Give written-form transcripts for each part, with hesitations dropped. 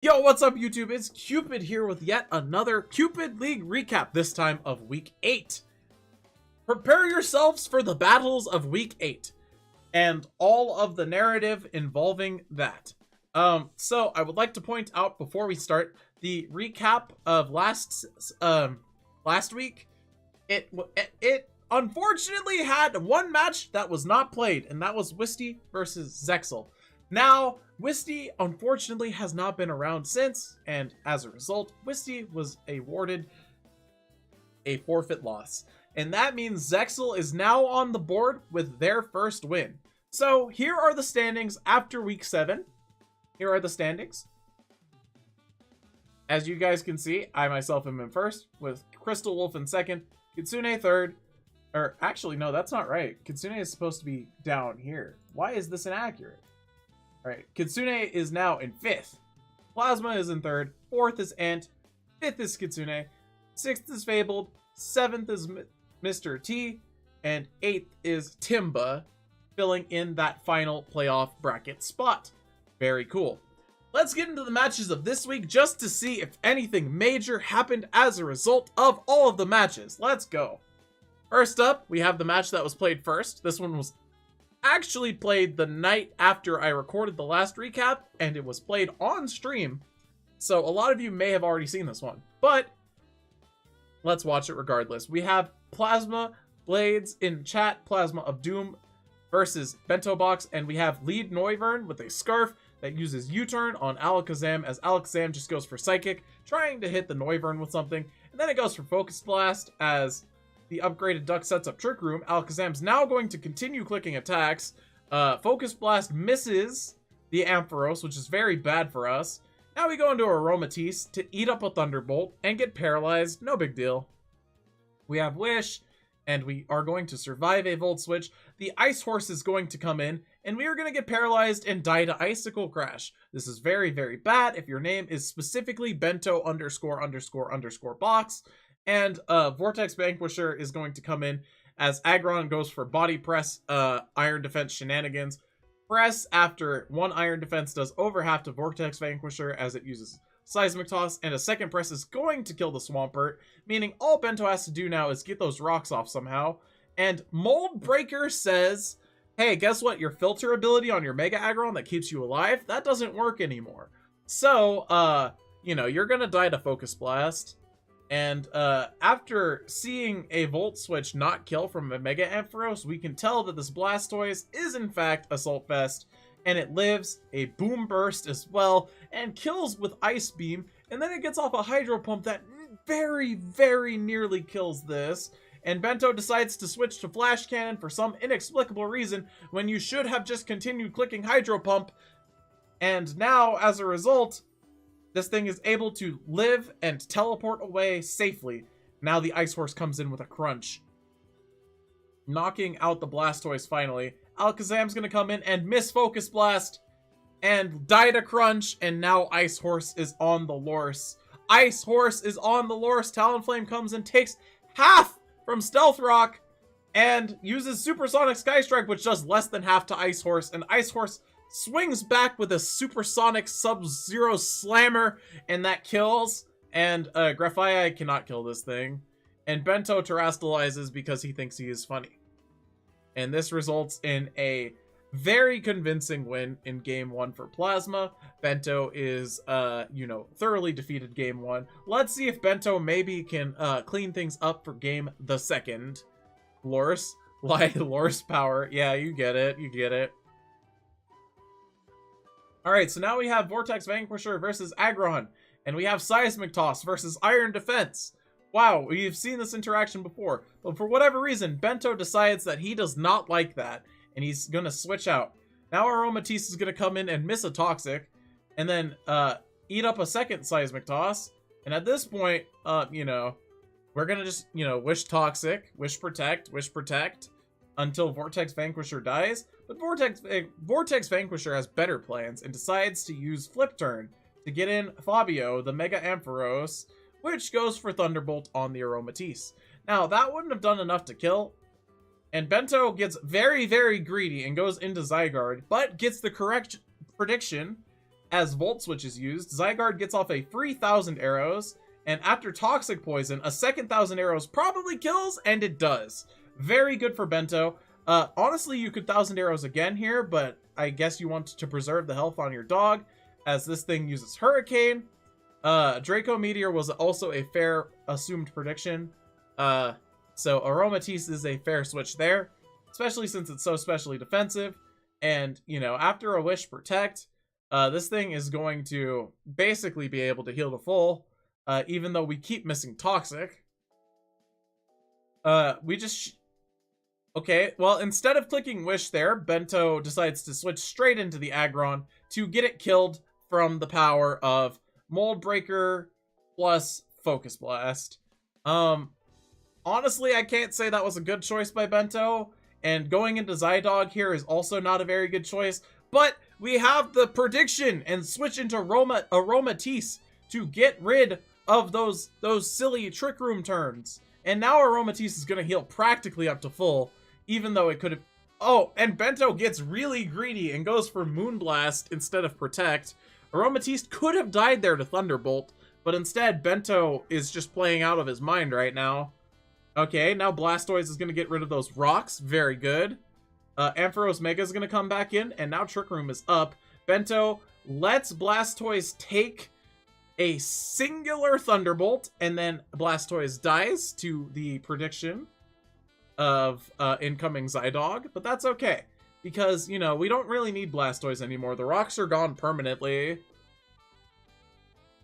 Yo, what's up YouTube? It's Cupid here with yet another Cupid League recap, this time of Week 8. Prepare yourselves for the battles of Week 8 and all of the narrative involving that. So I would like to point out before we start the recap of last week. It unfortunately had one match that was not played, and that was Wisty versus Zexal. Now, Wisty unfortunately has not been around since, and as a result, Wisty was awarded a forfeit loss. And that means Zexal is now on the board with their first win. So here are the standings after week 7. Here are the standings. As you guys can see, I myself am in first, with Crystal Wolf in second, Kitsune third. Or actually, no, that's not right. Kitsune is supposed to be down here. Why is this inaccurate? Alright, Kitsune is now in 5th. Plasma is in 3rd. 4th is Ant. 5th is Kitsune. 6th is Fabled. 7th is Mr. T. And 8th is Timba, filling in that final playoff bracket spot. Very cool. Let's get into the matches of this week just to see if anything major happened as a result of all of the matches. Let's go. First up, we have the match that was played first. This one was actually played the night after I recorded the last recap, and it was played on stream, so a lot of you may have already seen this one, but let's watch it regardless. We have Plasma Blades in chat, Plasma of Doom versus Bento Box, and we have Lead Noivern with a scarf that uses U-turn on Alakazam, as Alakazam just goes for Psychic, trying to hit the Noivern with something, and then it goes for Focus Blast, as the upgraded Duck sets up Trick Room. Alakazam's now going to continue clicking attacks. Focus Blast misses the Ampharos, which is very bad for us. Now we go into Aromatisse to eat up a Thunderbolt and get paralyzed. No big deal. We have Wish, and we are going to survive a Volt Switch. The Ice Horse is going to come in, and we are going to get paralyzed and die to Icicle Crash. This is very, very bad if your name is specifically Bento ____ box. And Vortex Vanquisher is going to come in as Aggron goes for Body Press, Iron Defense shenanigans. Press after one Iron Defense does over half to Vortex Vanquisher as it uses Seismic Toss, and a second press is going to kill the Swampert, meaning all Bento has to do now is get those rocks off somehow. And Mold Breaker says, hey, guess what? Your filter ability on your Mega Aggron that keeps you alive, that doesn't work anymore. So, you know, you're gonna die to Focus Blast. And after seeing a Volt Switch not kill from a Mega Ampharos, we can tell that this Blastoise is in fact Assault Vest, and it lives a Boom Burst as well, and kills with Ice Beam, and then it gets off a Hydro Pump that very, very nearly kills this, and Bento decides to switch to Flash Cannon for some inexplicable reason, when you should have just continued clicking Hydro Pump, and now, as a result, this thing is able to live and teleport away safely. Now the Ice Horse comes in with a crunch, knocking out the Blastoise finally. Alakazam's gonna come in and miss Focus Blast and die to Crunch, and now Ice Horse is on the Lorse. Ice Horse is on the Lorse. Talonflame comes and takes half from Stealth Rock and uses Supersonic Sky Strike, which does less than half to Ice Horse, and Ice Horse swings back with a Supersonic Sub-Zero Slammer, and that kills. And Grafaiai cannot kill this thing. And Bento terastallizes because he thinks he is funny. And this results in a very convincing win in Game 1 for Plasma. Bento is, you know, thoroughly defeated Game 1. Let's see if Bento maybe can clean things up for Game the 2nd. Lorse. Like, Lorse power. Yeah, you get it. You get it. Alright, so now we have Vortex Vanquisher versus Aggron, and we have Seismic Toss versus Iron Defense. Wow, we've seen this interaction before, but for whatever reason, Bento decides that he does not like that, and he's gonna switch out. Now Aromatisse is gonna come in and miss a Toxic, and then eat up a second Seismic Toss, and at this point, you know, we're gonna just, you know, Wish Toxic, Wish Protect, until Vortex Vanquisher dies. But Vortex Vanquisher has better plans and decides to use Flip Turn to get in Fabio, the Mega Ampharos, which goes for Thunderbolt on the Aromatisse. Now, that wouldn't have done enough to kill, and Bento gets very, very greedy and goes into Zygarde, but gets the correct prediction as Volt Switch is used, Zygarde gets off a free 1,000 arrows, and after Toxic Poison, a second 1,000 arrows probably kills, and it does. Very good for Bento. Honestly, you could 1,000 arrows again here, but I guess you want to preserve the health on your dog, as this thing uses Hurricane. Draco Meteor was also a fair assumed prediction. So Aromatisse is a fair switch there, especially since it's so specially defensive. And, you know, after a Wish Protect, this thing is going to basically be able to heal to full, even though we keep missing Toxic. Okay, well, instead of clicking Wish there, Bento decides to switch straight into the Aggron to get it killed from the power of Mold Breaker plus Focus Blast. Honestly, I can't say that was a good choice by Bento, and going into Zydog here is also not a very good choice, but we have the prediction and switch into Aromatisse to get rid of those silly Trick Room turns. And now Aromatisse is going to heal practically up to full, even though it could have... Oh, and Bento gets really greedy and goes for Moonblast instead of Protect. Aromatisse could have died there to Thunderbolt, but instead Bento is just playing out of his mind right now. Okay, now Blastoise is going to get rid of those rocks. Very good. Ampharos Mega is going to come back in, and now Trick Room is up. Bento lets Blastoise take a singular Thunderbolt, and then Blastoise dies to the prediction of incoming Zydog, but that's okay, because, you know, we don't really need Blastoise anymore. The rocks are gone permanently.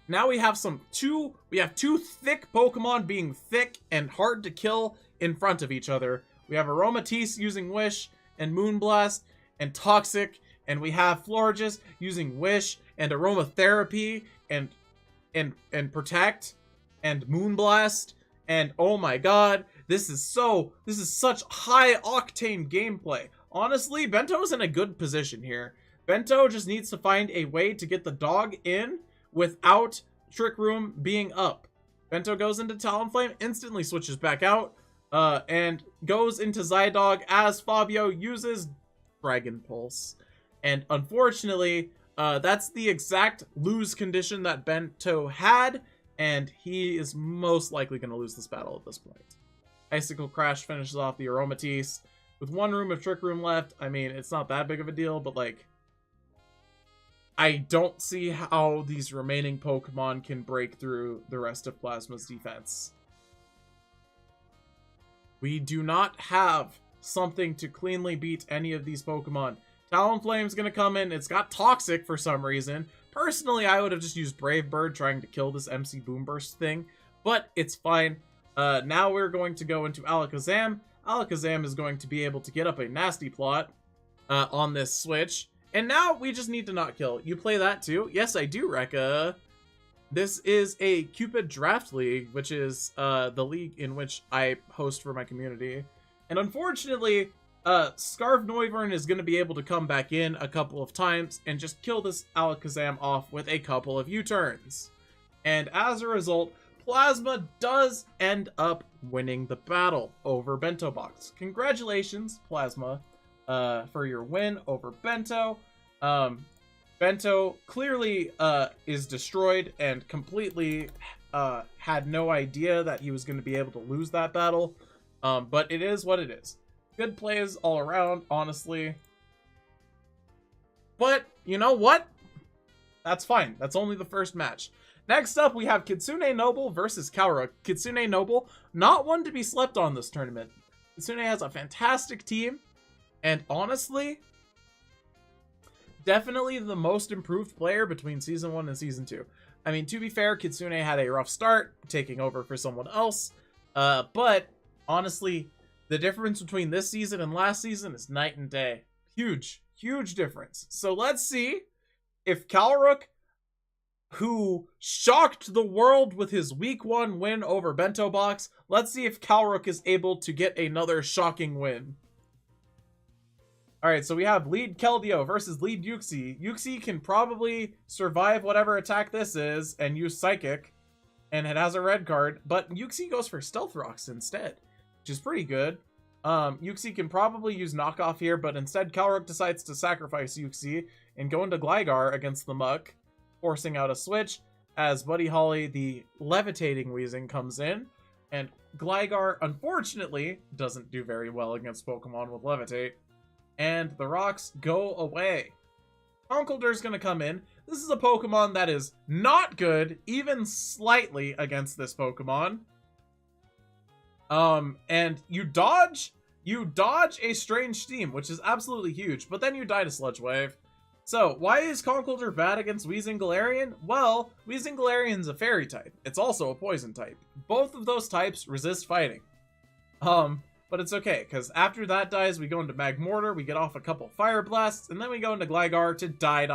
Now we have two thick Pokemon being thick and hard to kill in front of each other. We have Aromatisse using Wish and Moonblast and Toxic, and we have Florges using Wish and Aromatherapy and Protect and Moonblast, and oh my god, this is such high octane gameplay. Honestly, Bento's in a good position here. Bento just needs to find a way to get the dog in without Trick Room being up. Bento goes into Talonflame, instantly switches back out, and goes into Zydog as Fabio uses Dragon Pulse. And unfortunately, that's the exact lose condition that Bento had, and he is most likely going to lose this battle at this point. Icicle Crash finishes off the Aromatisse. With one room of Trick Room left, I mean, it's not that big of a deal, but like, I don't see how these remaining Pokemon can break through the rest of Plasma's defense. We do not have something to cleanly beat any of these Pokemon. Talonflame's gonna come in. It's got Toxic for some reason. Personally, I would have just used Brave Bird trying to kill this MC Boomburst thing, but it's fine. Now we're going to go into Alakazam. Alakazam is going to be able to get up a nasty plot on this switch. And now we just need to not kill. You play that too? Yes, I do, Rekka. This is a Cupid Draft League, which is the league in which I host for my community. And unfortunately, Scarf Noivern is going to be able to come back in a couple of times and just kill this Alakazam off with a couple of U-turns. And as a result, Plasma does end up winning the battle over Bento Box. Congratulations, Plasma, for your win over Bento. Bento clearly is destroyed and completely had no idea that he was going to be able to lose that battle. But it is what it is. Good plays all around, honestly. But you know what? That's fine. That's only the first match. Next up, we have Kitsune Noble versus Calrook. Kitsune Noble, not one to be slept on this tournament. Kitsune has a fantastic team, and honestly, definitely the most improved player between Season 1 and Season 2. I mean, to be fair, Kitsune had a rough start, taking over for someone else, but honestly, the difference between this season and last season is night and day. Huge, huge difference. So let's see if Calrook, who shocked the world with his Week 1 win over Bento Box, let's see if Calrook is able to get another shocking win. Alright, so we have lead Keldeo versus lead Yuxi. Yuxi can probably survive whatever attack this is and use Psychic, and it has a red card, but Yuxi goes for Stealth Rocks instead, which is pretty good. Yuxi can probably use Knockoff here, but instead Calrook decides to sacrifice Yuxi and go into Gligar against the Muck. forcing out a switch as Buddy Holly, the levitating Weezing, comes in. And Gligar, unfortunately, doesn't do very well against Pokemon with Levitate. And the rocks go away. Conkeldurr's gonna come in. This is a Pokemon that is not good, even slightly, against this Pokemon. And you dodge a Strange Steam, which is absolutely huge, but then you die to Sludge Wave. So, why is Conkeldurr bad against Weezing Galarian? Well, Weezing Galarian's a fairy type. It's also a poison type. Both of those types resist fighting. But it's okay, because after that dies, we go into Magmortar, we get off a couple Fire Blasts, and then we go into Gligar to die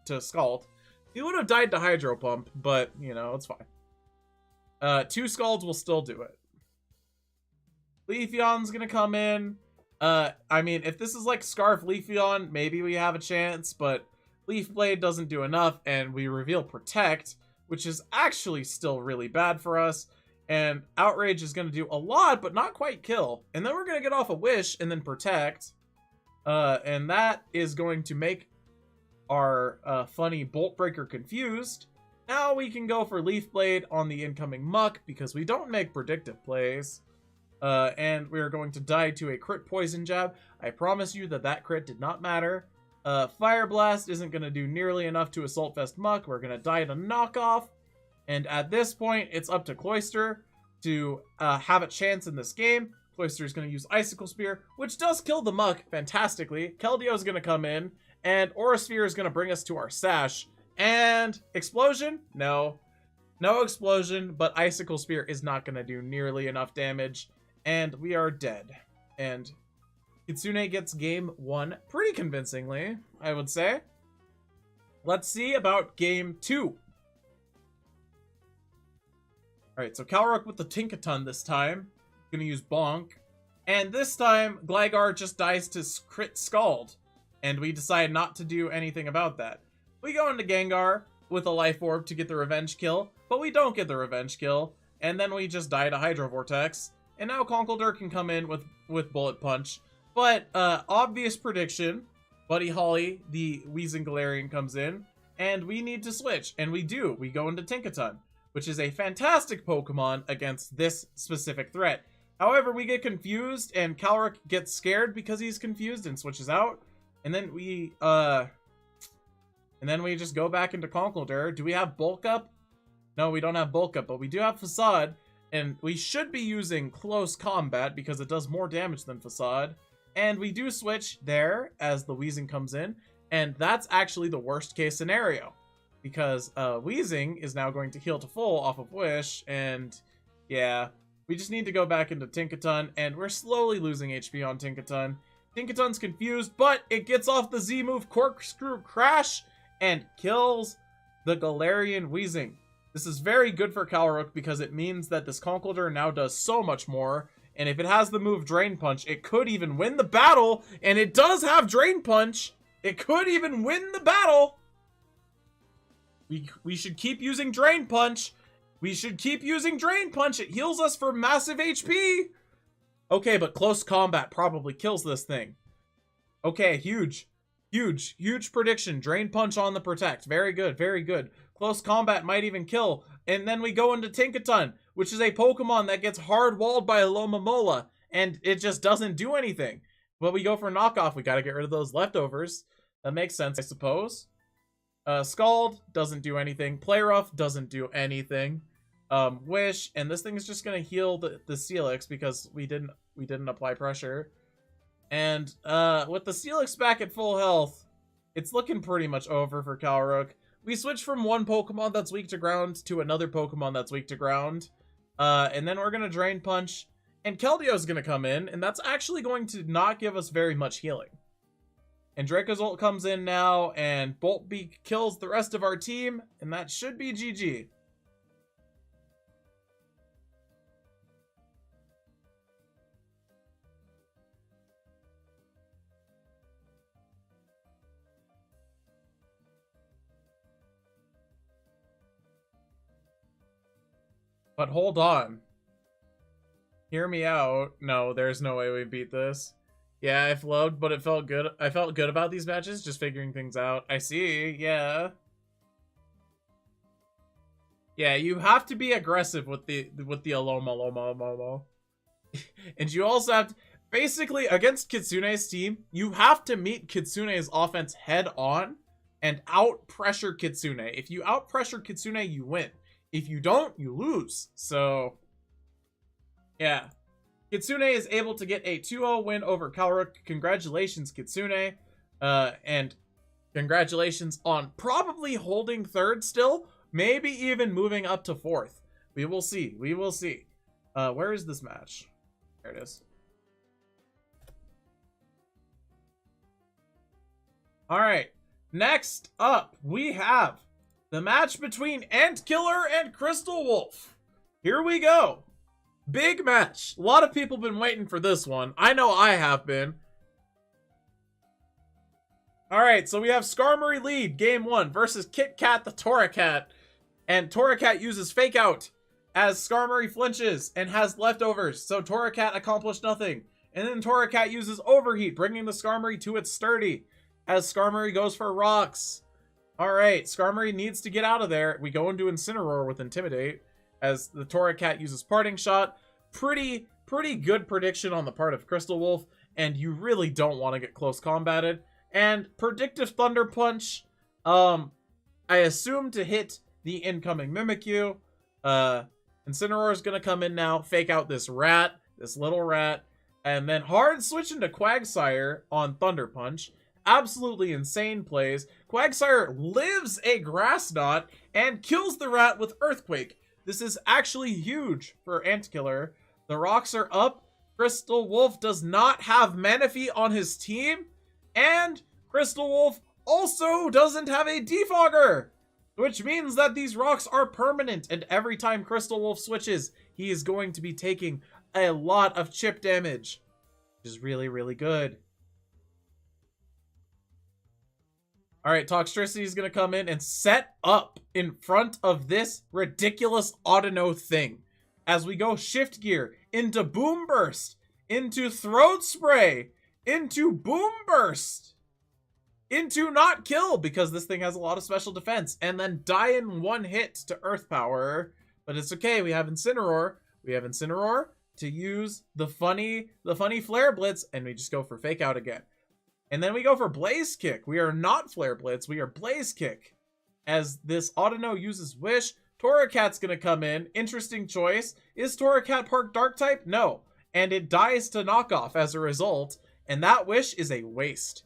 to Scald. He would have died to Hydro Pump, but, you know, it's fine. 2 Scalds will still do it. Leafeon's gonna come in. I mean, if this is like Scarf Leafeon, maybe we have a chance, but Leaf Blade doesn't do enough, and we reveal Protect, which is actually still really bad for us. And Outrage is going to do a lot, but not quite kill. And then we're going to get off a Wish and then Protect. And that is going to make our funny Bolt Breaker confused. Now we can go for Leaf Blade on the incoming Muck because we don't make predictive plays. And we are going to die to a crit Poison Jab. I promise you that crit did not matter. Fire Blast isn't going to do nearly enough to Assault Vest Muck. We're going to die to Knockoff. And at this point, it's up to Cloyster to have a chance in this game. Cloyster is going to use Icicle Spear, which does kill the Muck fantastically. Keldeo is going to come in, and Aura Sphere is going to bring us to our Sash. And Explosion? No. No Explosion, but Icicle Spear is not going to do nearly enough damage. And we are dead. And Kitsune gets game 1 pretty convincingly, I would say. Let's see about game 2. Alright, so Calyrex with the Tinkaton this time. Gonna use Bonk. And this time, Gligar just dies to crit Scald. And we decide not to do anything about that. We go into Gengar with a Life Orb to get the revenge kill, but we don't get the revenge kill. And then we just die to Hydro Vortex. And now Conkeldurr can come in with Bullet Punch. But, obvious prediction, Buddy Holly, the Weezing Galarian, comes in. And we need to switch. And we do. We go into Tinkaton, which is a fantastic Pokemon against this specific threat. However, we get confused, and Calyrex gets scared because he's confused and switches out. And then we just go back into Conkeldurr. Do we have Bulk Up? No, we don't have Bulk Up, but we do have Facade. And we should be using Close Combat because it does more damage than Facade. And we do switch there as the Weezing comes in. And that's actually the worst case scenario. Because Weezing is now going to heal to full off of Wish, and yeah, we just need to go back into Tinkaton, and we're slowly losing HP on Tinkaton. Tinkaton's confused, but it gets off the Z move Corkscrew Crash and kills the Galarian Weezing. This is very good for Calyrex because it means that this Conkeldurr now does so much more, and if it has the move Drain Punch, it could even win the battle, and it does have Drain Punch. It could even win the battle. We should keep using Drain Punch. We should keep using Drain Punch. It heals us for massive HP. Okay, but Close Combat probably kills this thing. Okay, huge prediction. Drain Punch on the Protect. Very good, very good. Close Combat might even kill. And then we go into Tinkaton, which is a Pokemon that gets hard-walled by a Alomomola, and it just doesn't do anything. But we go for Knockoff. We got to get rid of those leftovers. That makes sense, I suppose. Scald doesn't do anything. Play Rough doesn't do anything. Wish, and this thing is just gonna heal the Steelix because we didn't apply pressure. And with the Steelix back at full health, it's looking pretty much over for Calyrex. We switch from one Pokemon that's weak to ground to another Pokemon that's weak to ground. And then we're gonna Drain Punch, and Keldeo's gonna come in, and that's actually going to not give us very much healing. And Dracozolt comes in now, and Boltbeak kills the rest of our team, and that should be GG. But hold on. Hear me out. No, there's no way we beat this. Yeah, I flowed, but it felt good. I felt good about these matches, just figuring things out. I see, yeah. Yeah, you have to be aggressive with the Aloma. And you also have to, basically against Kitsune's team, you have to meet Kitsune's offense head on and out pressure Kitsune. If you out pressure Kitsune, you win. If you don't, you lose. So yeah. Kitsune is able to get a 2-0 win over Calrook. Congratulations, Kitsune. And congratulations on probably holding third still. Maybe even moving up to fourth. We will see. We will see. Where is this match? There it is. Alright. Next up, we have the match between Antkiller and Crystal Wolf. Here we go. Big match. A lot of people have been waiting for this one. I know I have been. Alright, so we have Skarmory lead, game 1, versus Kit Kat the Torracat. And Torracat uses Fake Out as Skarmory flinches and has leftovers, so Torracat accomplished nothing. And then Torracat uses Overheat, bringing the Skarmory to its sturdy, as Skarmory goes for rocks. Alright, Skarmory needs to get out of there. We go into Incineroar with Intimidate, as the Torracat uses Parting Shot. Pretty good prediction on the part of Crystal Wolf, and you really don't want to get close combated. And Predictive Thunder Punch, I assume to hit the incoming Mimikyu. Incineroar is going to come in now, fake out this rat, this little rat, and then hard switch into Quagsire on Thunder Punch. Absolutely insane plays. Quagsire lives a Grass Knot and kills the rat with Earthquake. This is actually huge for Antkiller. The rocks are up. Crystal Wolf does not have Manaphy on his team, and Crystal Wolf also doesn't have a Defogger, which means that these rocks are permanent, and every time Crystal Wolf switches, he is going to be taking a lot of chip damage, which is really good. Alright, Toxtricity is going to come in and set up in front of this ridiculous Audino thing. As we go Shift Gear into Boom Burst, into Throat Spray, into Boom Burst, into Not Kill, because this thing has a lot of special defense, and then die in one hit to Earth Power. But it's okay, we have Incineroar. We have Incineroar to use the funny Flare Blitz, and we just go for Fake Out again. And then we go for Blaze Kick. We are not Flare Blitz, we are Blaze Kick. As this Audino uses Wish, Torracat's gonna come in. Interesting choice. Is Torracat Park Dark type? No. And it dies to Knockoff as a result, and that Wish is a waste.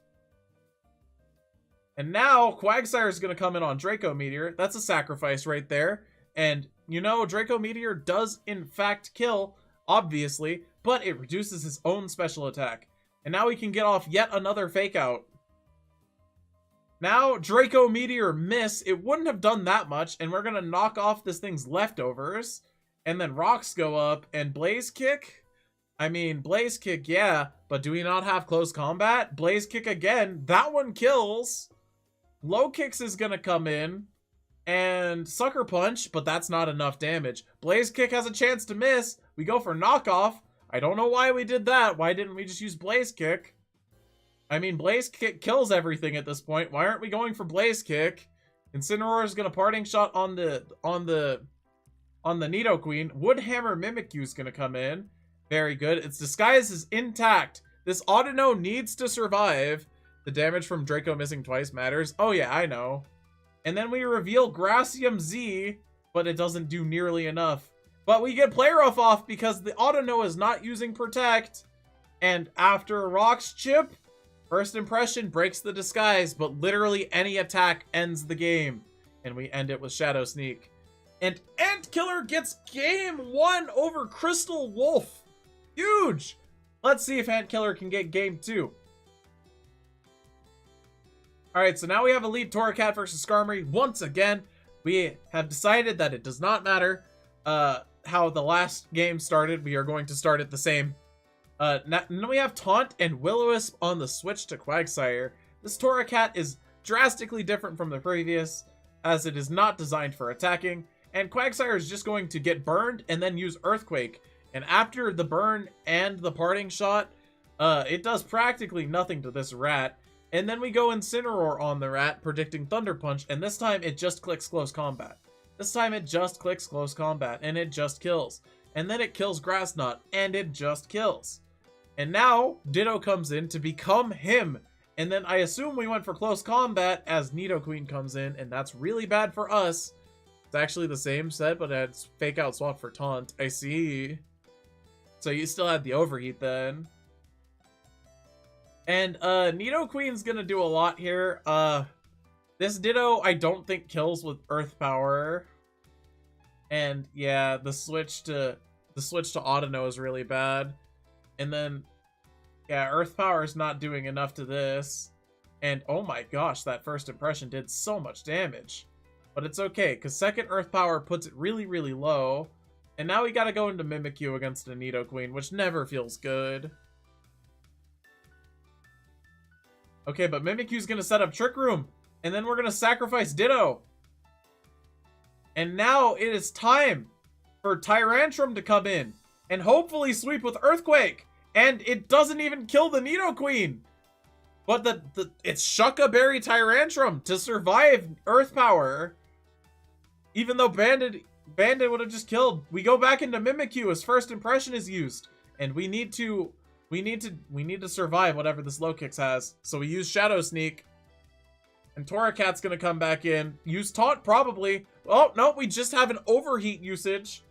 And now Quagsire is gonna come in on Draco Meteor. That's a sacrifice right there. And you know, Draco Meteor does in fact kill, obviously, but it reduces his own special attack. And now we can get off yet another Fake Out. Now, Draco Meteor miss. It wouldn't have done that much, and we're gonna knock off this thing's leftovers. And then rocks go up, and Blaze Kick? I mean, Blaze Kick, yeah, but do we not have close combat? Blaze Kick again. That one kills. Low Kicks is gonna come in, and Sucker Punch, but that's not enough damage. Blaze Kick has a chance to miss. We go for Knockoff. I don't know why we did that. Why didn't we just use Blaze Kick? I mean, Blaze Kick kills everything at this point. Why aren't we going for Blaze Kick? Incineroar is gonna Parting Shot on the Nidoqueen. Woodhammer Mimikyu is gonna come in. Very good. Its disguise is intact. This Audino needs to survive. The damage from Draco missing twice matters. Oh yeah, I know. And then we reveal Gracium Z, but it doesn't do nearly enough. But we get Play Rough off because the Audino is not using Protect. And after Rock's Chip, First Impression breaks the disguise, but literally any attack ends the game. And we end it with Shadow Sneak. And Antkiller gets game 1 over Crystal Wolf. Huge! Let's see if Antkiller can get game 2. Alright, so now we have Elite Torracat versus Skarmory. Once again, we have decided that it does not matter how the last game started. We are going to start it the same. Now we have Taunt and Will-O-Wisp on the switch to Quagsire. This Torracat is drastically different from the previous, as it is not designed for attacking, and Quagsire is just going to get burned and then use Earthquake. And after the burn and the Parting Shot, it does practically nothing to this rat. And then we go Incineroar on the rat, predicting Thunder Punch, and this time it just clicks Close Combat. This time it just clicks close combat and it just kills. And then it kills Grassnot and it just kills. And now Ditto comes in to become him. And then I assume we went for close combat as Nidoqueen comes in, and that's really bad for us. It's actually the same set, but it's fake out swap for taunt. I see. So you still had the overheat then. And Nidoqueen's gonna do a lot here. This Ditto I don't think kills with Earth Power. And yeah, the switch to Audino is really bad. And then yeah, Earth Power is not doing enough to this. And oh my gosh, that first impression did so much damage. But it's okay, because second Earth Power puts it really, really low. And now we gotta go into Mimikyu against a Nidoqueen, which never feels good. Okay, but Mimikyu's gonna set up Trick Room. And then we're gonna sacrifice Ditto. And now it is time for Tyrantrum to come in. And hopefully sweep with Earthquake. And it doesn't even kill the Nidoqueen. But it's Shucka Berry Tyrantrum to survive Earth Power. Even though Bandit would have just killed. We go back into Mimikyu as first impression is used. And we need to survive whatever this low kicks has. So we use Shadow Sneak. And Torracat's gonna come back in. Use Taunt probably. Oh no, we just have an overheat usage.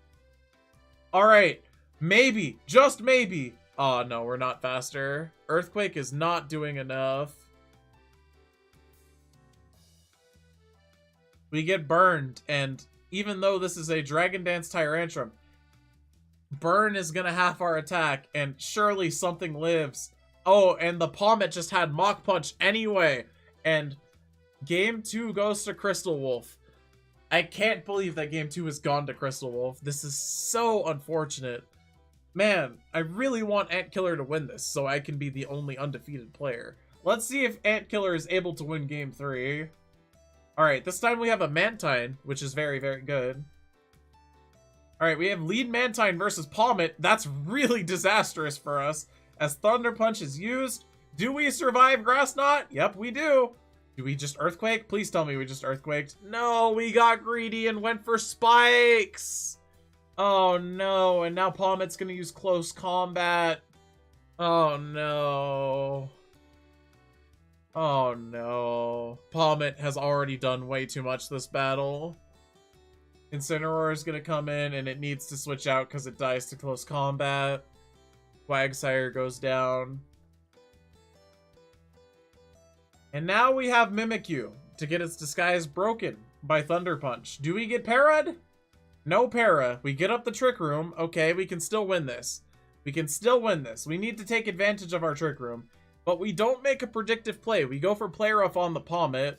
Alright. Maybe. Just maybe. Oh, no, we're not faster. Earthquake is not doing enough. We get burned, and even though this is a Dragon Dance Tyrantrum, burn is gonna half our attack, and surely something lives. Oh, and the Palmet just had Mach Punch anyway, and Game 2 goes to Crystal Wolf. I can't believe that Game 2 has gone to Crystal Wolf. This is so unfortunate. Man, I really want Antkiller to win this so I can be the only undefeated player. Let's see if Antkiller is able to win Game 3. Alright, this time we have a Mantine, which is very, very good. Alright, we have lead Mantine versus Palmet. That's really disastrous for us. As Thunder Punch is used, do we survive Grassnot? Yep, we do. Do we just Earthquake? Please tell me we just Earthquaked. No, we got greedy and went for Spikes. Oh no, and now Palmet's gonna use close combat. Oh no. Oh no. Palmet has already done way too much this battle. Incineroar is gonna come in and it needs to switch out because it dies to close combat. Quagsire goes down. And now we have Mimikyu to get its disguise broken by Thunder Punch. Do we get parried? No para. We get up the Trick Room. Okay, we can still win this. We can still win this. We need to take advantage of our Trick Room. But we don't make a predictive play. We go for Play Rough on the Palmet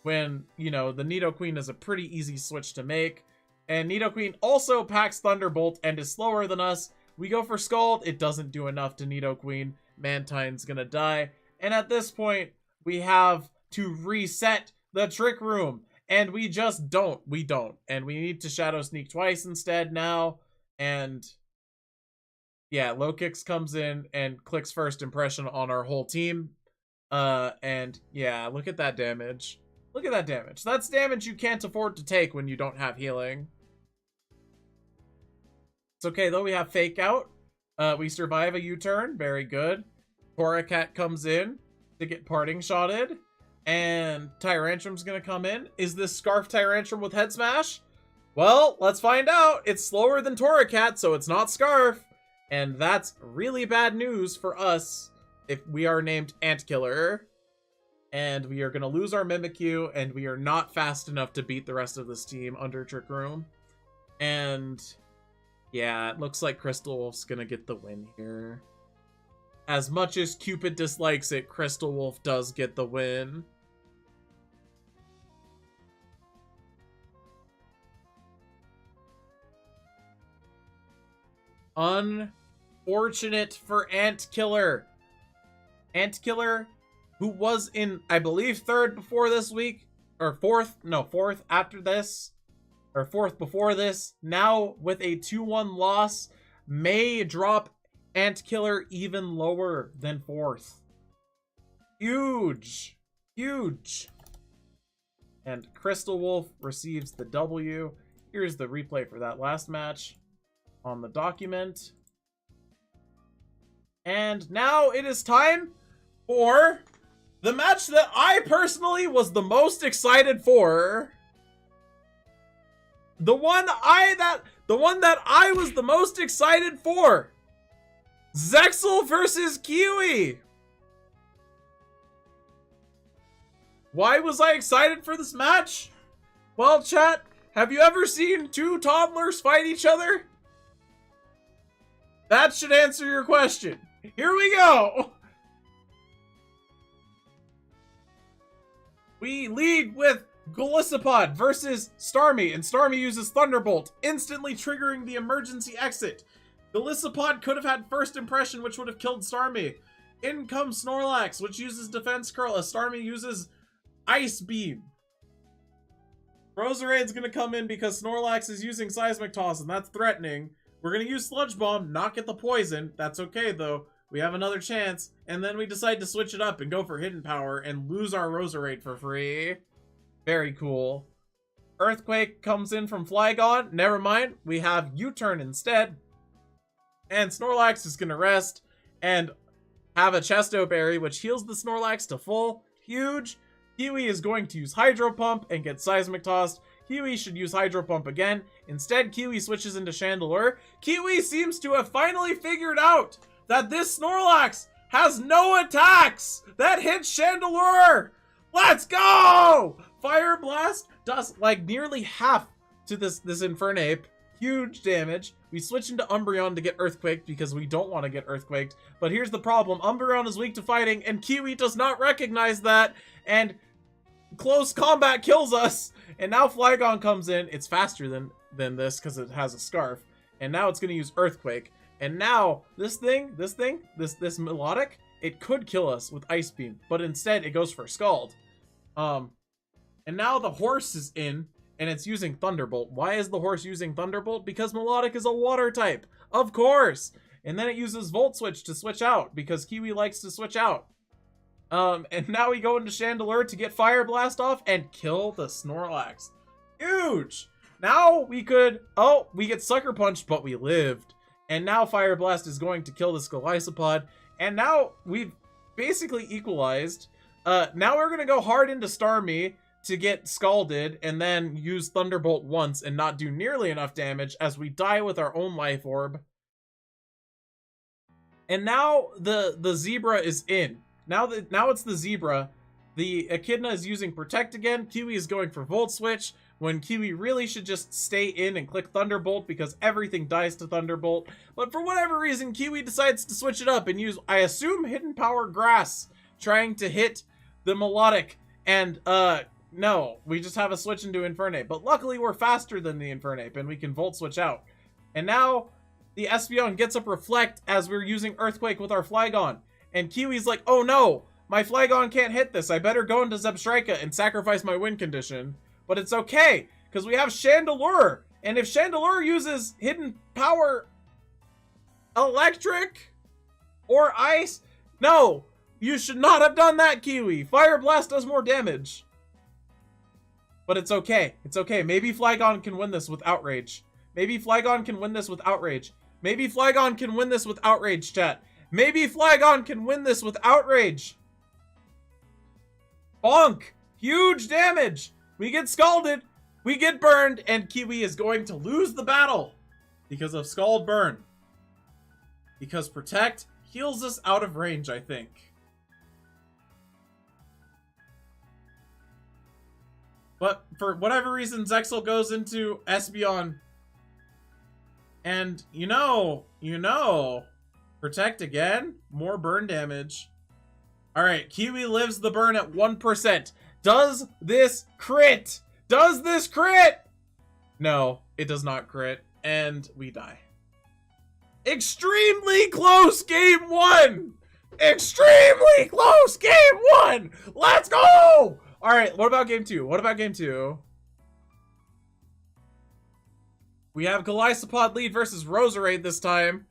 when, you know, the Nidoqueen is a pretty easy switch to make. And Nidoqueen also packs Thunderbolt and is slower than us. We go for Scald. It doesn't do enough to Nidoqueen. Mantine's gonna die. And at this point, we have to reset the Trick Room. And we just don't. We don't. And we need to Shadow Sneak twice instead now. And yeah, Low Kicks comes in and clicks first impression on our whole team. And yeah, look at that damage. Look at that damage. That's damage you can't afford to take when you don't have healing. It's okay though, we have Fake Out. We survive a U-turn. Very good. Torracat comes in to get Parting Shotted. And Tyrantrum's gonna come in. Is this Scarf Tyrantrum with Head Smash? Well, let's find out. It's slower than Torracat, so it's not Scarf. And that's really bad news for us if we are named Antkiller. And we are gonna lose our Mimikyu, and we are not fast enough to beat the rest of this team under Trick Room. And yeah, it looks like Crystal Wolf's gonna get the win here. As much as Cupid dislikes it, Crystal Wolf does get the win. Unfortunate for Antkiller. Antkiller, who was in, I believe, third before this week, or fourth after this, or fourth before this, now with a 2-1 loss, may drop Antkiller even lower than fourth. Huge. Huge. And Crystal Wolf receives the W. Here's the replay for that last match on the document. And now it is time for the match that I personally was the most excited for. The one that I was the most excited for. Zexal versus Kiwi. Why was I excited for this match? Well, chat, have you ever seen two toddlers fight each other? That should answer your question. Here we go. We lead with Golisopod versus Starmie, and Starmie uses Thunderbolt, instantly triggering the emergency exit. Golisopod could have had first impression, which would have killed Starmie. In comes Snorlax, which uses Defense Curl, as Starmie uses Ice Beam. Roserade's gonna come in because Snorlax is using Seismic Toss, and that's threatening. We're gonna use Sludge Bomb, not get the poison. That's okay, though. We have another chance, and then we decide to switch it up and go for Hidden Power and lose our Roserade for free. Very cool. Earthquake comes in from Flygon. Never mind, we have U-Turn instead. And Snorlax is gonna rest and have a Chesto Berry, which heals the Snorlax to full. Huge. Kiwi is going to use Hydro Pump and get Seismic Tossed. Kiwi should use Hydro Pump again. Instead, Kiwi switches into Chandelure. Kiwi seems to have finally figured out that this Snorlax has no attacks that hit Chandelure. Let's go! Fire Blast does like nearly half to this Infernape. Huge damage. We switch into Umbreon to get Earthquaked because we don't want to get Earthquaked. But here's the problem. Umbreon is weak to fighting and Kiwi does not recognize that. And close combat kills us. And now Flygon comes in. It's faster than this because it has a Scarf. And now it's going to use Earthquake. And now this Melodic, it could kill us with Ice Beam. But instead it goes for Scald. And now the horse is in. And it's using Thunderbolt. Why is the horse using Thunderbolt? Because Melodic is a water type. Of course. And then it uses Volt Switch to switch out. Because Kiwi likes to switch out. And now we go into Chandelure to get Fire Blast off and kill the Snorlax. Huge! Now we could... Oh, we get Sucker Punched, but we lived. And now Fire Blast is going to kill this Golisopod. And now we've basically equalized. Now we're going to go hard into Starmie to get Scalded and then use Thunderbolt once and not do nearly enough damage as we die with our own Life Orb. And now the Zebra is in. Now it's the Zebra. The Echidna is using Protect again. Kiwi is going for Volt Switch when Kiwi really should just stay in and click Thunderbolt because everything dies to Thunderbolt. But for whatever reason, Kiwi decides to switch it up and use, I assume, Hidden Power Grass, trying to hit the Melodic. And, no, we just have a switch into Infernape. But luckily, we're faster than the Infernape, and we can Volt Switch out. And now, the Espeon gets up Reflect as we're using Earthquake with our Flygon. And Kiwi's like, oh no, my Flygon can't hit this. I better go into Zebstrika and sacrifice my win condition. But it's okay, because we have Chandelure. And if Chandelure uses Hidden Power Electric or Ice, no, you should not have done that, Kiwi. Fire Blast does more damage. But it's okay. It's okay. Maybe Flygon can win this with Outrage. Maybe Flygon can win this with Outrage. Maybe Flygon can win this with Outrage, chat. Maybe Flygon can win this with Outrage. Bonk! Huge damage! We get Scalded, we get burned, and Kiwi is going to lose the battle because of Scald Burn. Because Protect heals us out of range, I think. But for whatever reason, Zexal goes into Espeon. And, you know, Protect again? More burn damage. Alright, Kiwi lives the burn at 1%. Does this crit? Does this crit? No, it does not crit. And we die. Extremely close game one! Extremely close game one! Let's go! Alright, what about game two? What about game two? We have Golisopod lead versus Roserade this time.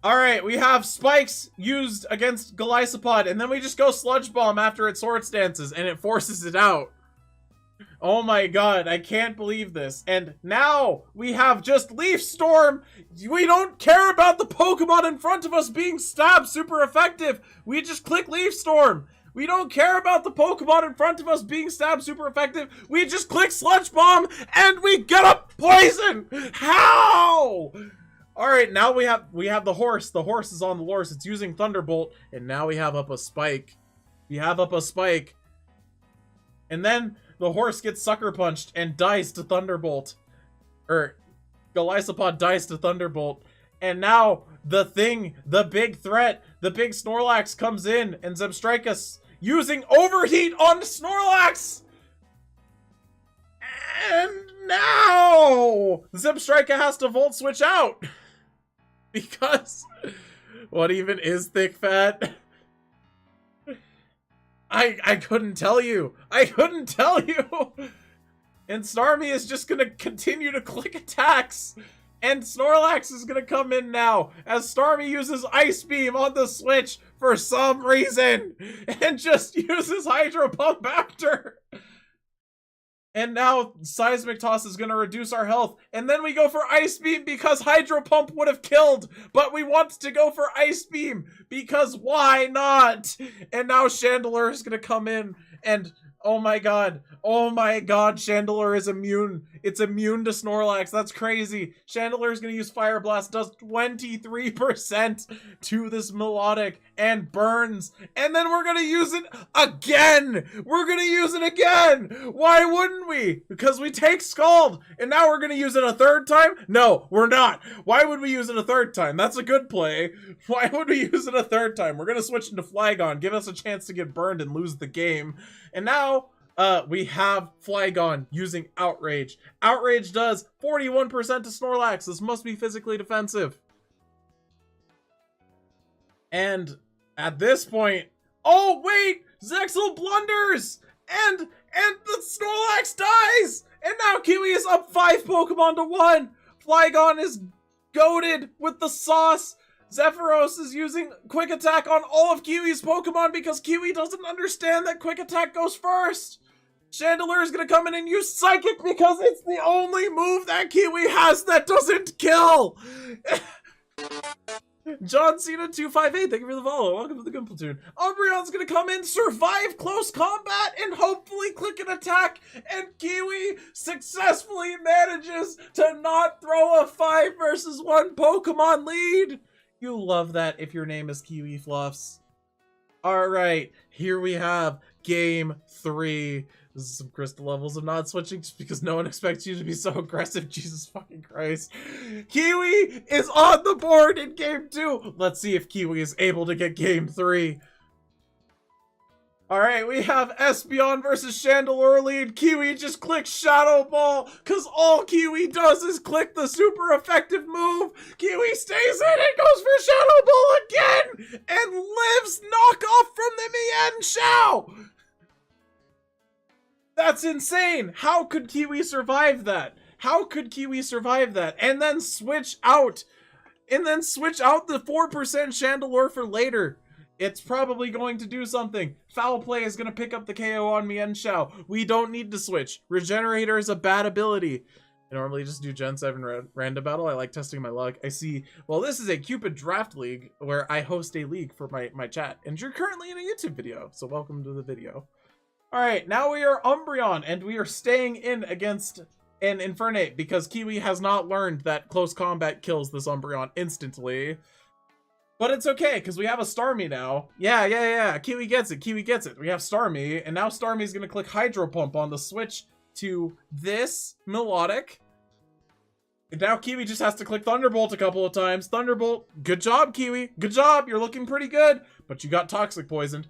Alright, we have Spikes used against Golisopod, and then we just go Sludge Bomb after it Swords Dances, and it forces it out. Oh my god, I can't believe this. And now we have just Leaf Storm. We don't care about the Pokemon in front of us being stabbed super effective. We just click Leaf Storm. We don't care about the Pokemon in front of us being stabbed super effective. We just click Sludge Bomb and we get a poison. How? All right, now we have the horse. The horse is on the Lurse. It's using Thunderbolt, and now we have up a Spike. We have up a Spike. And then the horse gets Sucker Punched and dies to Thunderbolt. Or, Golisopod dies to Thunderbolt. And now, the thing, the big threat, the big Snorlax comes in, and Zebstrika using Overheat on Snorlax! And now, Zebstrika has to Volt Switch out! Because, what even is Thick Fat? I couldn't tell you. I couldn't tell you. And Starmie is just gonna continue to click attacks. And Snorlax is gonna come in now as Starmie uses Ice Beam on the switch for some reason. And just uses Hydro Pump after. And now Seismic Toss is gonna reduce our health. And then we go for Ice Beam because Hydro Pump would have killed. But we want to go for Ice Beam because why not? And now Chandelure is gonna come in and oh my god, Chandelure is immune. It's immune to Snorlax. That's crazy. Chandelure is going to use Fire Blast, does 23% to this Melodic and burns. And then we're going to use it again. We're going to use it again. Why wouldn't we? Because we take Scald. And now we're going to use it a third time? No, we're not. Why would we use it a third time? That's a good play. Why would we use it a third time? We're going to switch into Flygon. Give us a chance to get burned and lose the game. And now we have Flygon using Outrage. Outrage does 41% to Snorlax. This must be physically defensive. And at this point, oh wait, Zexal blunders, and the Snorlax dies, and now Kiwi is up 5 Pokemon to 1. Flygon is goated with the sauce. Zephyros is using Quick Attack on all of Kiwi's Pokemon because Kiwi doesn't understand that Quick Attack goes first. Chandelure is going to come in and use Psychic because it's the only move that Kiwi has that doesn't kill. John Cena 258, thank you for the follow. Welcome to the Good Platoon. Umbreon's going to come in, survive close combat, and hopefully click an attack. And Kiwi successfully manages to not throw a 5 versus 1 Pokemon lead. You love that if your name is Kiwi Fluffs. Alright, here we have Game 3. This is some crystal levels of not switching just because no one expects you to be so aggressive. Jesus fucking Christ. Kiwi is on the board in Game 2. Let's see if Kiwi is able to get Game 3. Alright, we have Espeon versus Chandelure lead. Kiwi just clicks Shadow Ball because all Kiwi does is click the super effective move. Kiwi stays in and goes for Shadow Ball again and lives knockoff from the Mienshao. That's insane. How could Kiwi survive that? How could Kiwi survive that? And then switch out. And then switch out the 4% Chandelure for later. It's probably going to do something. Foul Play is going to pick up the KO on Mienshao. We don't need to switch. Regenerator is a bad ability. I normally just do Gen 7 random battle. I like testing my luck. I see, well, this is a Cupid draft league where I host a league for my chat. And you're currently in a YouTube video. So welcome to the video. Alright, now we are Umbreon, and we are staying in against an Infernape because Kiwi has not learned that close combat kills this Umbreon instantly. But it's okay, because we have a Starmie now. Yeah. Kiwi gets it. Kiwi gets it. We have Starmie, and now Starmie's going to click Hydro Pump on the switch to this Melodic. And now Kiwi just has to click Thunderbolt a couple of times. Thunderbolt, good job, Kiwi. Good job. You're looking pretty good. But you got Toxic Poisoned.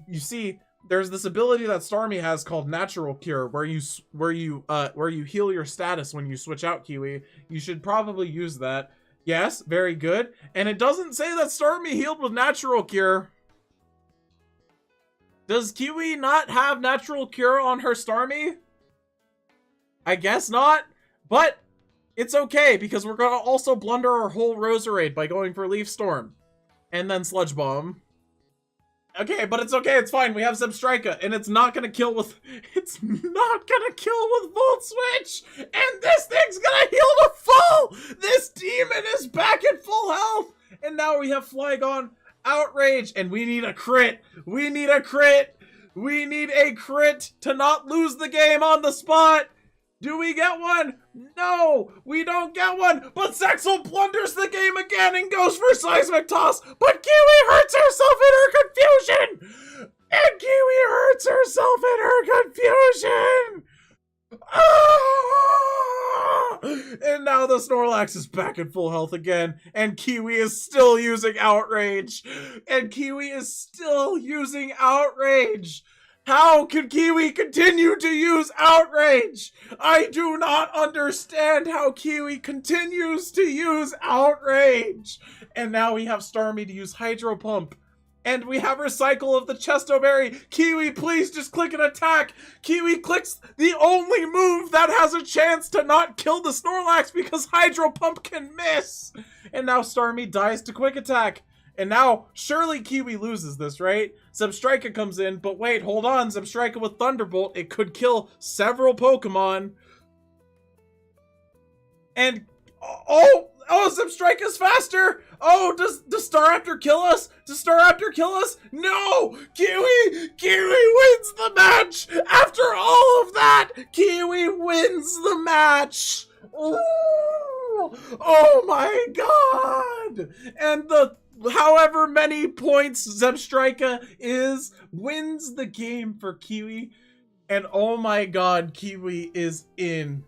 You see, there's this ability that Starmie has called Natural Cure, where you heal your status when you switch out Kiwi. You should probably use that. Yes, very good. And it doesn't say that Starmie healed with Natural Cure. Does Kiwi not have Natural Cure on her Starmie? I guess not. But it's okay, because we're gonna also blunder our whole Roserade by going for Leaf Storm. And then Sludge Bomb. Okay, but it's okay, it's fine. We have Zebstrika, and it's not gonna kill with Volt Switch! And this thing's gonna heal to full! This demon is back at full health! And now we have Flygon Outrage, and we need a crit! We need a crit! We need a crit to not lose the game on the spot! Do we get one? No, we don't get one, but Zexal blunders the game again and goes for Seismic Toss, but Kiwi hurts herself in her confusion! And Kiwi hurts herself in her confusion! Ah! And now the Snorlax is back in full health again, and Kiwi is still using Outrage! And Kiwi is still using Outrage! How can Kiwi continue to use Outrage? I do not understand how Kiwi continues to use Outrage. And now we have Starmie to use Hydro Pump. And we have Recycle of the Chesto Berry. Kiwi, please just click an attack. Kiwi clicks the only move that has a chance to not kill the Snorlax because Hydro Pump can miss. And now Starmie dies to Quick Attack. And now, surely Kiwi loses this, right? Zebstrika comes in, but wait, hold on. Zebstrika with Thunderbolt, it could kill several Pokemon. And, oh, Zebstrika's faster! Oh, does Staraptor kill us? Does Staraptor kill us? No! Kiwi wins the match! After all of that, Kiwi wins the match! Ooh, oh my god! And the however many points Zebstrika wins the game for Kiwi. And oh my god, Kiwi is in.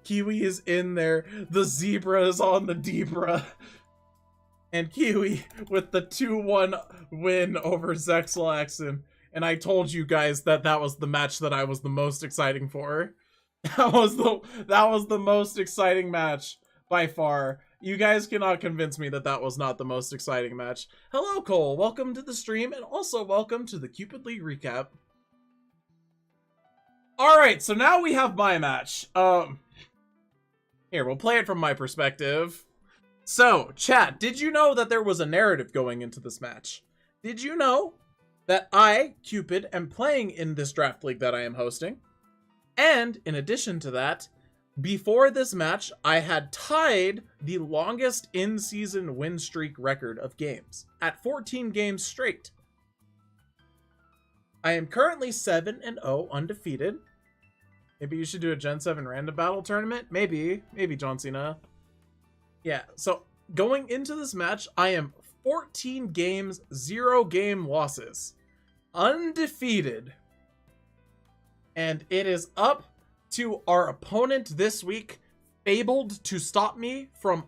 Kiwi is in there. The zebra is on the Debra. And Kiwi with the 2-1 win over Zexalaxin. And I told you guys that that was the match that I was the most exciting for. That was the most exciting match by far. You guys cannot convince me that that was not the most exciting match. Hello, Cole. Welcome to the stream, and also welcome to the Cupid League recap. Alright, so now we have my match. Here, we'll play it from my perspective. So, chat, did you know that there was a narrative going into this match? Did you know that I, Cupid, am playing in this draft league that I am hosting? And, in addition to that, before this match, I had tied the longest in-season win streak record of games at 14 games straight. I am currently 7-0 undefeated. Maybe you should do a Gen 7 random battle tournament? Maybe John Cena. Yeah, so going into this match, I am 14 games, 0 game losses. Undefeated. And it is up to our opponent this week, Fabled, to stop me from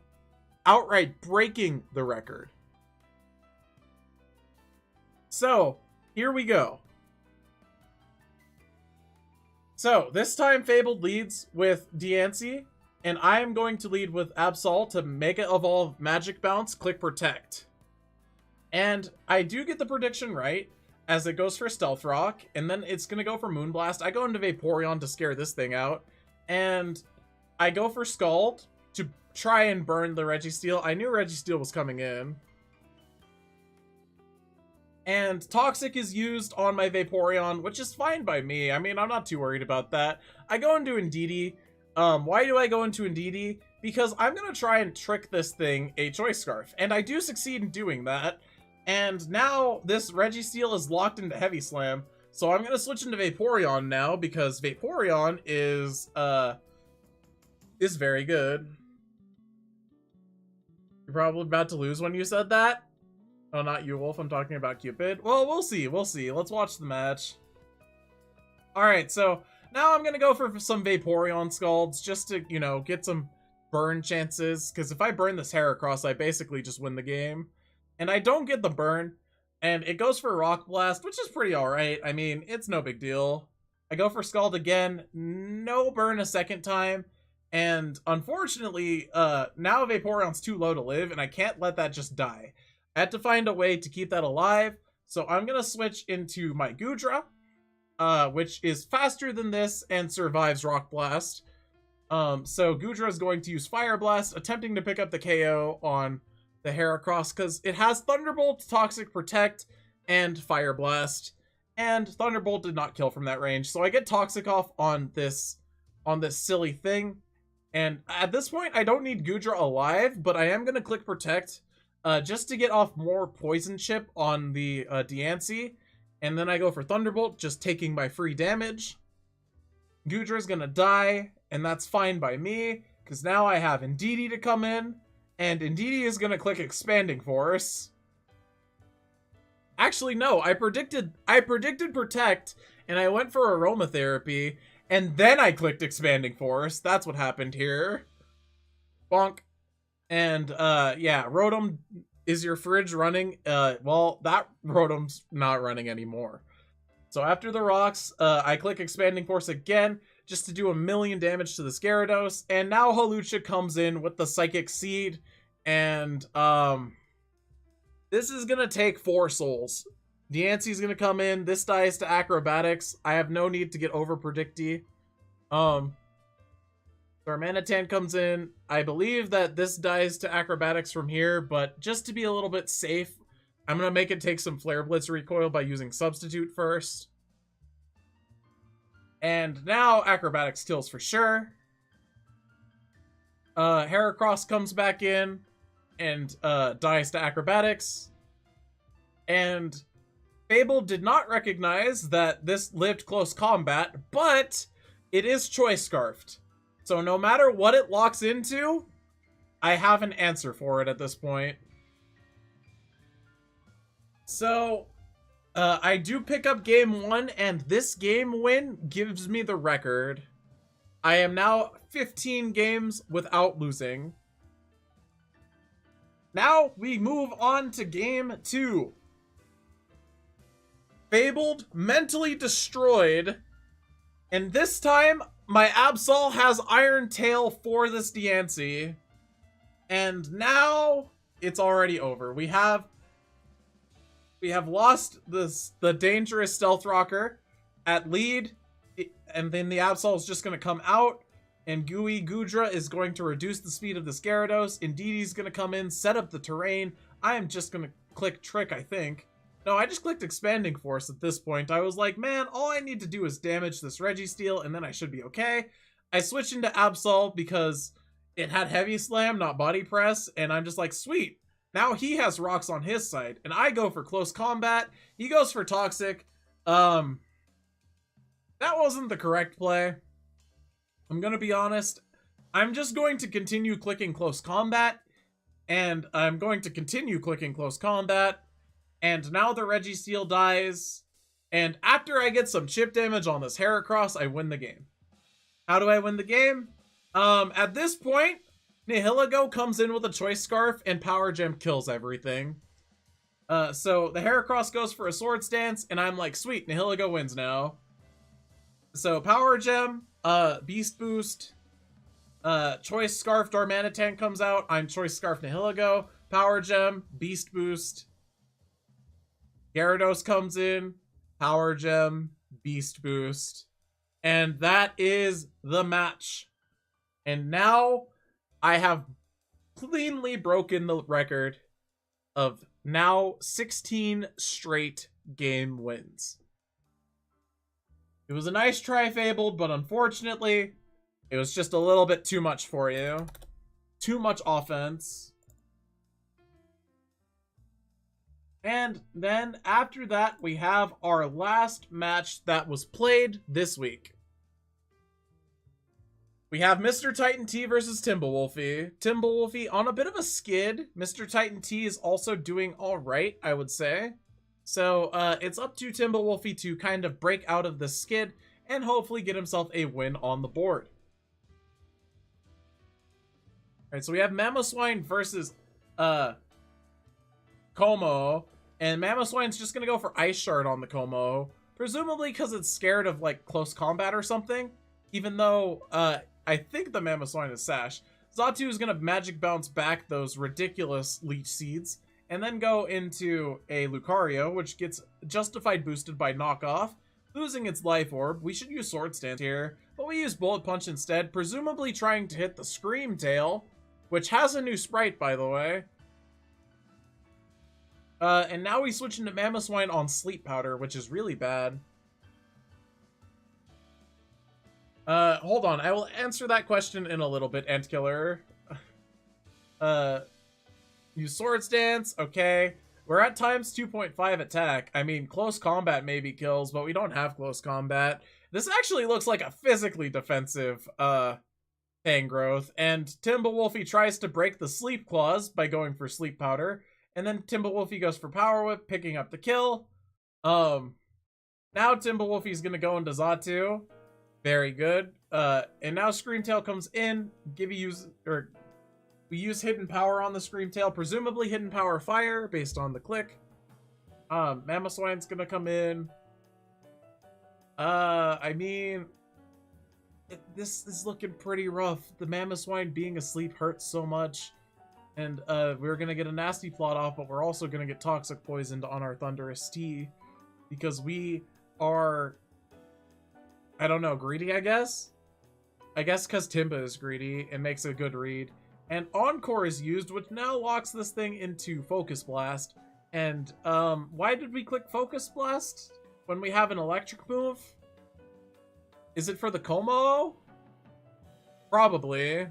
outright breaking the record. So, here we go. So, this time Fabled leads with Diancie, and I am going to lead with Absol to Mega Evolve Magic Bounce, click Protect. And I do get the prediction right, as it goes for Stealth Rock, and then it's gonna go for Moonblast. I go into Vaporeon to scare this thing out, and I go for Scald to try and burn the Registeel. I knew Registeel was coming in. And Toxic is used on my Vaporeon, which is fine by me. I mean, I'm not too worried about that. I go into Indeedee. Why do I go into Indeedee? Because I'm gonna try and trick this thing a Choice Scarf, and I do succeed in doing that. And now this Registeel is locked into Heavy Slam, so I'm gonna switch into Vaporeon now because Vaporeon is very good. You're probably about to lose when you said that. Oh, not you, Wolf. I'm talking about Cupid. Well, we'll see. We'll see. Let's watch the match. All right, so now I'm gonna go for some Vaporeon Scalds just to, you know, get some burn chances. Because if I burn this Heracross, I basically just win the game. And I don't get the burn, and it goes for Rock Blast, which is pretty alright. I mean, it's no big deal. I go for Scald again, no burn a second time, and unfortunately, now Vaporeon's too low to live, and I can't let that just die. I had to find a way to keep that alive, so I'm gonna switch into my Goodra, which is faster than this and survives Rock Blast. So Goodra is going to use Fire Blast, attempting to pick up the KO on the Heracross, because it has Thunderbolt, Toxic, Protect, and Fire Blast, and Thunderbolt did not kill from that range. So I get Toxic off on this silly thing. And at this point, I don't need Gudra alive, but I am going to click Protect just to get off more Poison Chip on the Diancie. And then I go for Thunderbolt, just taking my free damage. Gudra's going to die, and that's fine by me, because now I have Indeedee to come in, and Indeedee is going to click Expanding Force. Actually, no, I predicted Protect, and I went for Aromatherapy, and then I clicked Expanding Force. That's what happened here. Bonk. And, yeah, Rotom, is your fridge running? Well, that Rotom's not running anymore. So after the rocks, I click Expanding Force again, just to do 1,000,000 damage to the Gyarados, and now Hawlucha comes in with the Psychic Seed, and, this is gonna take 4 souls. Diancie's gonna come in. This dies to Acrobatics. I have no need to get over Predicty. Darmanitan comes in. I believe that this dies to Acrobatics from here, but just to be a little bit safe, I'm gonna make it take some Flare Blitz recoil by using Substitute first. And now Acrobatics kills for sure. Heracross comes back in and dies to Acrobatics. And Fable did not recognize that this lived close combat, but it is Choice Scarfed. So no matter what it locks into, I have an answer for it at this point. So I do pick up game 1, and this game win gives me the record. I am now 15 games without losing. Now we move on to game 2. Fabled, mentally destroyed, and this time my Absol has Iron Tail for this Diancie, and now it's already over. We have lost the dangerous Stealth Rocker at lead, and then the Absol is just going to come out, and Gooey Gudra is going to reduce the speed of the Gyarados. Indeedee's going to come in, set up the terrain. I am just going to click Trick, I think. No, I just clicked Expanding Force at this point. I was like, man, all I need to do is damage this Registeel, and then I should be okay. I switched into Absol because it had Heavy Slam, not Body Press, and I'm just like, sweet. Now he has rocks on his side, and I go for Close Combat. He goes for Toxic. That wasn't the correct play. I'm gonna be honest. I'm just going to continue clicking Close Combat, and I'm going to continue clicking Close Combat, and now the Registeel dies, and after I get some chip damage on this Heracross, I win the game. How do I win the game? At this point, Nihilego comes in with a Choice Scarf, and Power Gem kills everything. So the Heracross goes for a Sword Stance, and I'm like, sweet, Nihilego wins now. So Power Gem, Beast Boost, Choice Scarf Darmanitan comes out. I'm Choice Scarf Nihilego. Power Gem, Beast Boost. Gyarados comes in. Power Gem, Beast Boost. And that is the match. And now I have cleanly broken the record of now 16 straight game wins. It was a nice try, Fabled, but unfortunately, it was just a little bit too much for you. Too much offense. And then after that, we have our last match that was played this week. We have Mr. Titan T versus Timberwolfie. Timberwolfie on a bit of a skid. Mr. Titan T is also doing all right, I would say. So it's up to Timberwolfie to kind of break out of the skid and hopefully get himself a win on the board. Alright, so we have Mamoswine versus Como. And Mamoswine's just going to go for Ice Shard on the Como. Presumably because it's scared of like close combat or something. Even though I think the Mamoswine is Sash. Xatu is going to Magic Bounce back those ridiculous Leech Seeds. And then go into a Lucario, which gets justified boosted by Knockoff, losing its Life Orb. We should use Sword Stance here, but we use Bullet Punch instead, presumably trying to hit the Scream Tail, which has a new sprite, by the way. And now we switch into Mamoswine on Sleep Powder, which is really bad. Hold on. I will answer that question in a little bit, Antkiller. Use Swords Dance. Okay. We're at times 2.5 attack. I mean, close combat maybe kills, but we don't have close combat. This actually looks like a physically defensive, Tangrowth. And Timberwolfie tries to break the Sleep Claws by going for Sleep Powder. And then Timberwolfie goes for Power Whip, picking up the kill. Now Timberwolfie's gonna go into Xatu. Very good. And now Screamtail comes in. We use Hidden Power on the Screamtail, presumably Hidden Power Fire, based on the click. Mamoswine's gonna come in. I mean, this is looking pretty rough. The Mamoswine being asleep hurts so much. And we're gonna get a nasty plot off, but we're also gonna get Toxic Poisoned on our Thundurus T. Because we are, I don't know, greedy, I guess? I guess because Timba is greedy, it makes a good read. And Encore is used, which now locks this thing into Focus Blast. And, why did we click Focus Blast when we have an electric move? Is it for the Como? Probably.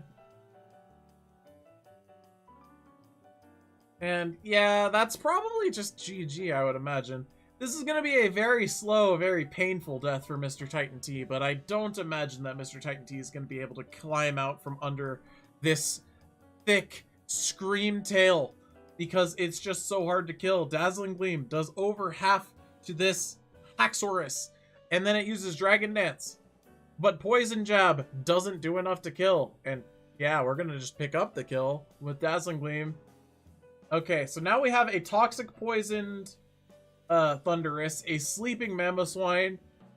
And, yeah, that's probably just GG, I would imagine. This is going to be a very slow, very painful death for Mr. Titan T, but I don't imagine that Mr. Titan T is going to be able to climb out from under this thick Scream Tail, because it's just so hard to kill. Dazzling Gleam does over half to this Haxorus, and then it uses Dragon Dance. But Poison Jab doesn't do enough to kill, and yeah, we're going to just pick up the kill with Dazzling Gleam. Okay, so now we have a Toxic Poisoned Thundurus, a Sleeping Mamoswine,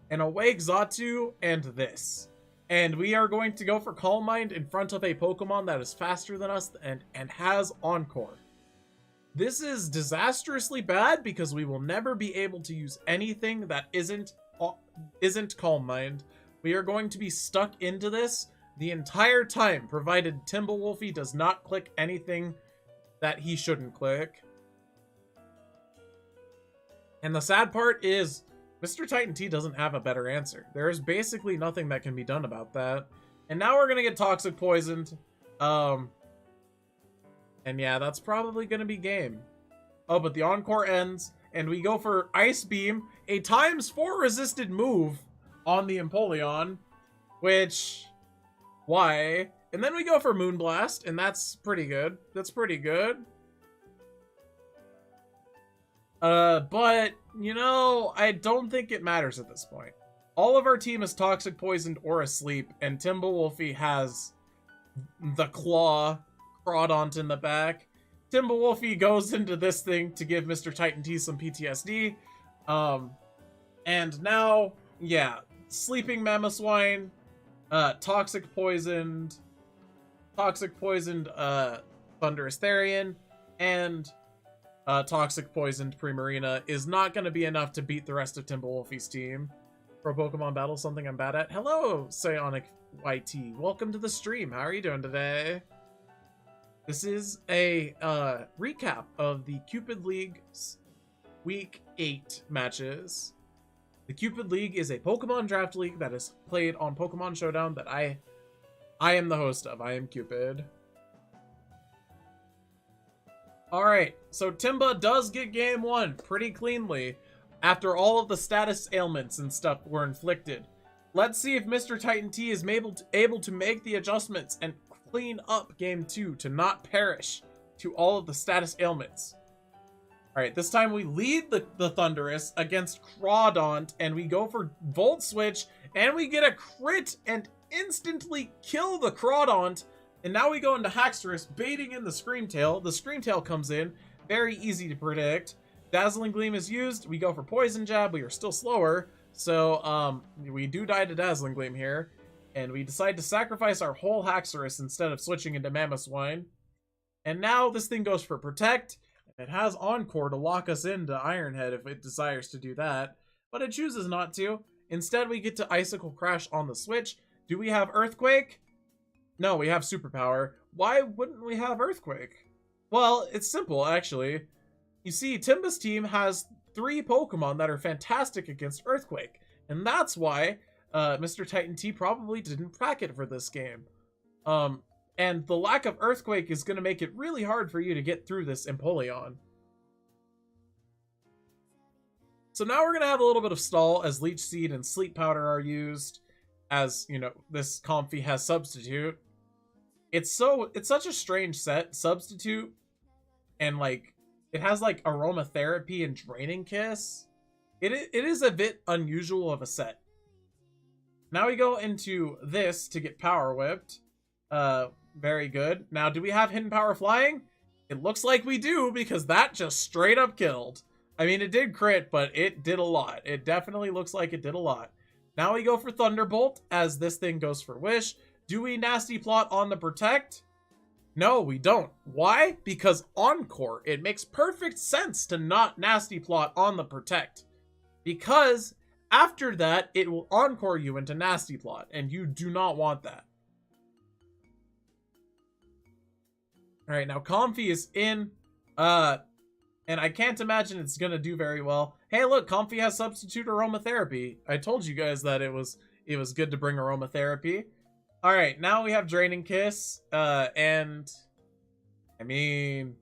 an Awake Xatu, and this. And we are going to go for Calm Mind in front of a Pokemon that is faster than us and has Encore. This is disastrously bad because we will never be able to use anything that isn't Calm Mind. We are going to be stuck into this the entire time, provided Timberwolfie does not click anything that he shouldn't click. And the sad part is, Mr. Titan T doesn't have a better answer. There is basically nothing that can be done about that. And now we're gonna get Toxic Poisoned. And yeah, that's probably gonna be game. Oh, but the Encore ends, and we go for Ice Beam, a ×4 resisted move on the Empoleon, which, why? And then we go for Moonblast, and that's pretty good. That's pretty good. But, you know, I don't think it matters at this point. All of our team is Toxic Poisoned or asleep, and Timberwolfie has the Claw Crawdaunt in the back. Timberwolfie goes into this thing to give Mr. Titan T some PTSD. And now, yeah, Sleeping Mamoswine, Toxic Poisoned Thundurus Therian, and Toxic Poisoned Primarina is not going to be enough to beat the rest of Timberwolfie's team. Pro Pokemon Battle, something I'm bad at. Hello, Psionic YT. Welcome to the stream. How are you doing today? This is a recap of the Cupid League's Week 8 matches. The Cupid League is a Pokemon draft league that is played on Pokemon Showdown that I am the host of. I am Cupid. Alright, so Timba does get game 1 pretty cleanly after all of the status ailments and stuff were inflicted. Let's see if Mr. Titan T is able to make the adjustments and clean up game 2 to not perish to all of the status ailments. Alright, this time we lead the Thundurus against Crawdaunt, and we go for Volt Switch, and we get a crit and instantly kill the Crawdaunt. And now we go into Haxorus, baiting in the Screamtail. The Screamtail comes in, very easy to predict. Dazzling Gleam is used, we go for Poison Jab, we are still slower. So, we do die to Dazzling Gleam here. And we decide to sacrifice our whole Haxorus instead of switching into Mamoswine. And now this thing goes for Protect. It has Encore to lock us into Ironhead if it desires to do that. But it chooses not to. Instead, we get to Icicle Crash on the switch. Do we have Earthquake? No, we have Superpower. Why wouldn't we have Earthquake? Well, it's simple, actually. You see, Timba's team has 3 Pokemon that are fantastic against Earthquake, and that's why Mr. Titan T probably didn't bracket for this game. And the lack of Earthquake is going to make it really hard for you to get through this Empoleon. So now we're going to have a little bit of stall as Leech Seed and Sleep Powder are used, as, you know, this Comfey has Substitute. It's such a strange set, Substitute, and like, it has like Aromatherapy and Draining Kiss. It is a bit unusual of a set. Now we go into this to get Power Whipped. Very good. Now, do we have Hidden Power Flying? It looks like we do, because that just straight up killed. I mean, it did crit, but it did a lot. It definitely looks like it did a lot. Now we go for Thunderbolt, as this thing goes for Wish. Do we Nasty Plot on the Protect? No, we don't. Why? Because Encore. It makes perfect sense to not Nasty Plot on the Protect. Because after that, it will Encore you into Nasty Plot, and you do not want that. Alright, now Comfey is in, and I can't imagine it's gonna do very well. Hey, look, Comfey has Substitute Aromatherapy. I told you guys that it was good to bring Aromatherapy. Alright, now we have Draining Kiss, and, I mean,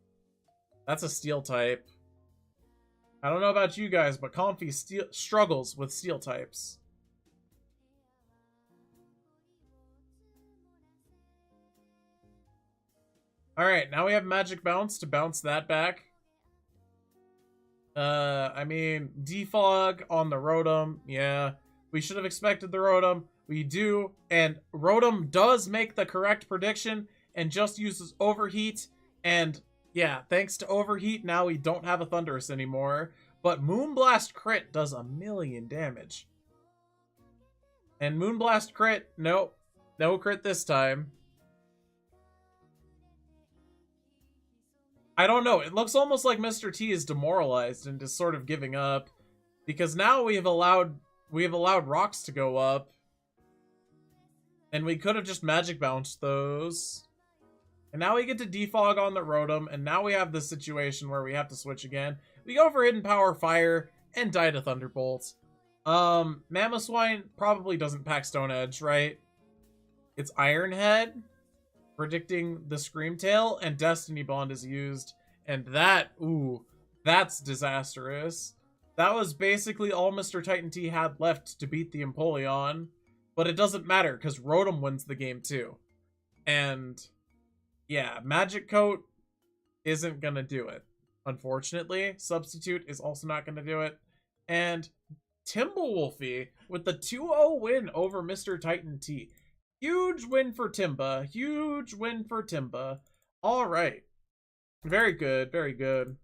that's a Steel type. I don't know about you guys, but Comfey struggles with Steel types. Alright, now we have Magic Bounce to bounce that back. I mean, Defog on the Rotom. Yeah, we should have expected the Rotom. We do, and Rotom does make the correct prediction and just uses Overheat. And yeah, thanks to Overheat, now we don't have a Thundurus anymore. But Moonblast crit does 1,000,000 damage. And Moonblast crit, nope. No crit this time. I don't know. It looks almost like Mr. T is demoralized and just sort of giving up. Because now we have allowed rocks to go up. And we could have just Magic Bounced those. And now we get to Defog on the Rotom, and now we have this situation where we have to switch again. We go for Hidden Power Fire and die to Thunderbolt. Mamoswine probably doesn't pack Stone Edge, right? It's Iron Head, predicting the Screamtail, and Destiny Bond is used. And that, ooh, that's disastrous. That was basically all Mr. Titan T had left to beat the Empoleon. But it doesn't matter, because Rotom wins the game too. And yeah, Magic Coat isn't gonna do it. Unfortunately, Substitute is also not gonna do it. And Timberwolfie with the 2-0 win over Mr. Titan T. Huge win for Timba. Huge win for Timba. All right. Very good. Very good.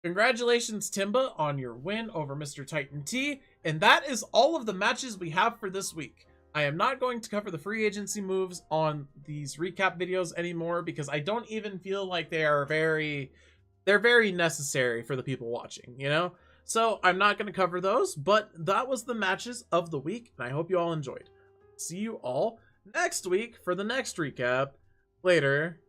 Congratulations, Timba, on your win over Mr. Titan T. And that is all of the matches we have for this week. I am not going to cover the free agency moves on these recap videos anymore because I don't even feel like they're very necessary for the people watching, you know? So I'm not going to cover those, but that was the matches of the week, and I hope you all enjoyed. See you all next week for the next recap. Later.